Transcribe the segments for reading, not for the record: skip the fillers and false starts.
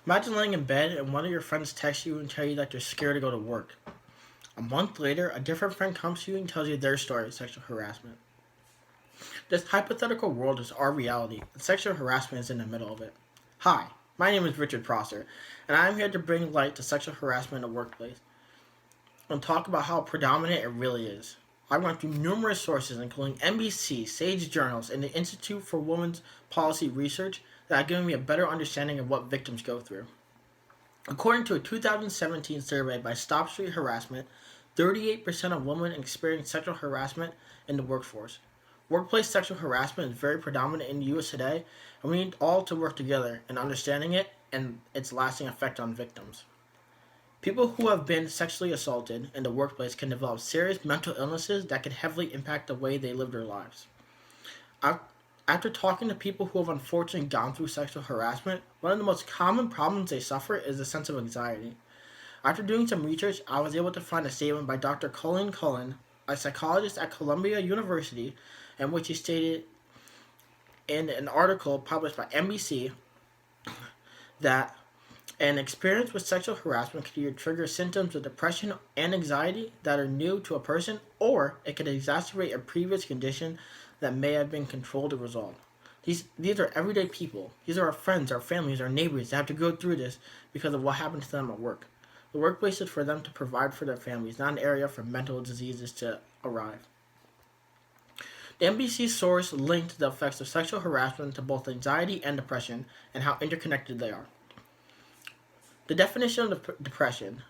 Imagine laying in bed and one of your friends texts you and tell you that you're scared to go to work. A month later, a different friend comes to you and tells you their story of sexual harassment. This hypothetical world is our reality, and sexual harassment is in the middle of it. Hi, my name is Richard Prosser, and I am here to bring light to sexual harassment in the workplace and talk about how predominant it really is. I went through numerous sources, including NBC, Sage Journals, and the Institute for Women's Policy Research, that have given me a better understanding of what victims go through. According to a 2017 survey by Stop Street Harassment, 38% of women experience sexual harassment in the workforce. Workplace sexual harassment is very predominant in the U.S. today, and we need all to work together in understanding it and its lasting effect on victims. People who have been sexually assaulted in the workplace can develop serious mental illnesses that can heavily impact the way they live their lives. After talking to people who have unfortunately gone through sexual harassment, one of the most common problems they suffer is a sense of anxiety. After doing some research, I was able to find a statement by Dr. Colleen Cullen, a psychologist at Columbia University, in which he stated in an article published by NBC that an experience with sexual harassment could either trigger symptoms of depression and anxiety that are new to a person, or it could exacerbate a previous condition that may have been controlled or resolved. These are everyday people. These are our friends, our families, our neighbors that have to go through this because of what happened to them at work. The workplace is for them to provide for their families, not an area for mental diseases to arrive. The NBC source linked the effects of sexual harassment to both anxiety and depression and how interconnected they are. The definition of depression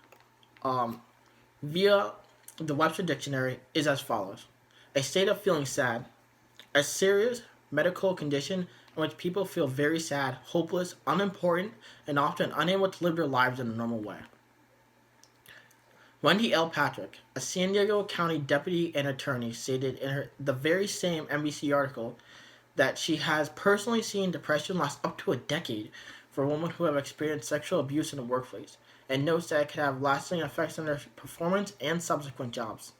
via the Webster Dictionary is as follows: a state of feeling sad, a serious medical condition in which people feel very sad, hopeless, unimportant, and often unable to live their lives in a normal way. Wendy L. Patrick, a San Diego County deputy and attorney, stated in the very same NBC article that she has personally seen depression last up to a decade for women who have experienced sexual abuse in the workplace, and notes that it can have lasting effects on their performance and subsequent jobs.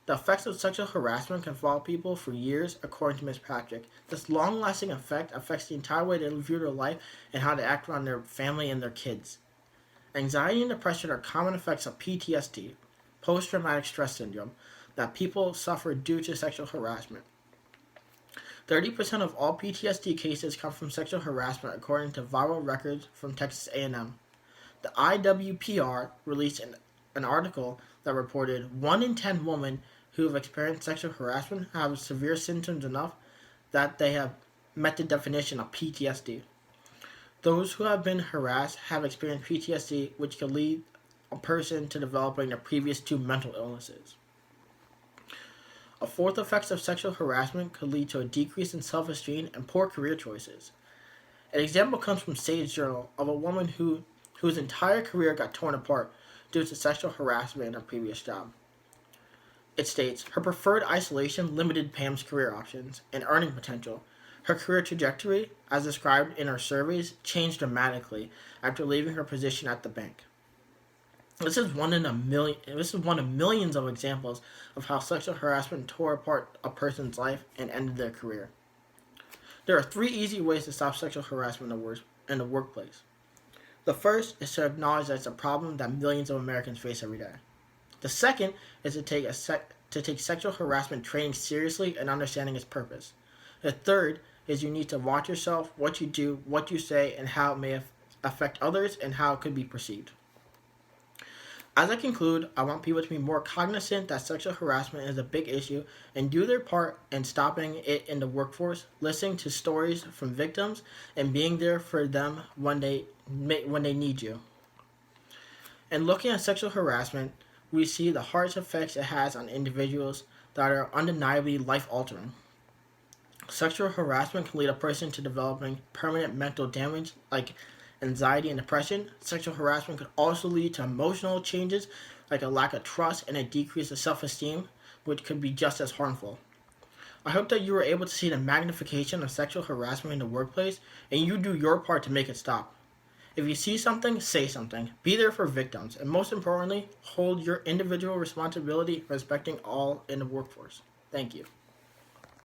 The effects of sexual harassment can follow people for years, according to Ms. Patrick. This long-lasting effect affects the entire way they view their life and how they act around their family and their kids. Anxiety and depression are common effects of PTSD, post-traumatic stress syndrome, that people suffer due to sexual harassment. 30% of all PTSD cases come from sexual harassment, according to viral records from Texas A&M. The IWPR released an article that reported 1 in 10 women who have experienced sexual harassment have severe symptoms enough that they have met the definition of PTSD. Those who have been harassed have experienced PTSD, which can lead a person to developing their previous 2 mental illnesses. A fourth effect of sexual harassment could lead to a decrease in self-esteem and poor career choices. An example comes from Sage Journal of a woman whose entire career got torn apart due to sexual harassment in her previous job. It states, her preferred isolation limited Pam's career options and earning potential. Her career trajectory, as described in her surveys, changed dramatically after leaving her position at the bank. This is one of millions of examples of how sexual harassment tore apart a person's life and ended their career. There are 3 easy ways to stop sexual harassment in the workplace. The first is to acknowledge that it's a problem that millions of Americans face every day. The second is to take sexual harassment training seriously and understanding its purpose. The third is you need to watch yourself, what you do, what you say, and how it may affect others and how it could be perceived. As I conclude, I want people to be more cognizant that sexual harassment is a big issue and do their part in stopping it in the workforce, listening to stories from victims, and being there for them when they need you. And looking at sexual harassment, we see the harsh effects it has on individuals that are undeniably life-altering. Sexual harassment can lead a person to developing permanent mental damage like anxiety and depression. Sexual harassment could also lead to emotional changes like a lack of trust and a decrease of self-esteem, which could be just as harmful. I hope that you were able to see the magnification of sexual harassment in the workplace and you do your part to make it stop. If you see something, say something. Be there for victims, and most importantly, hold your individual responsibility respecting all in the workforce. Thank you.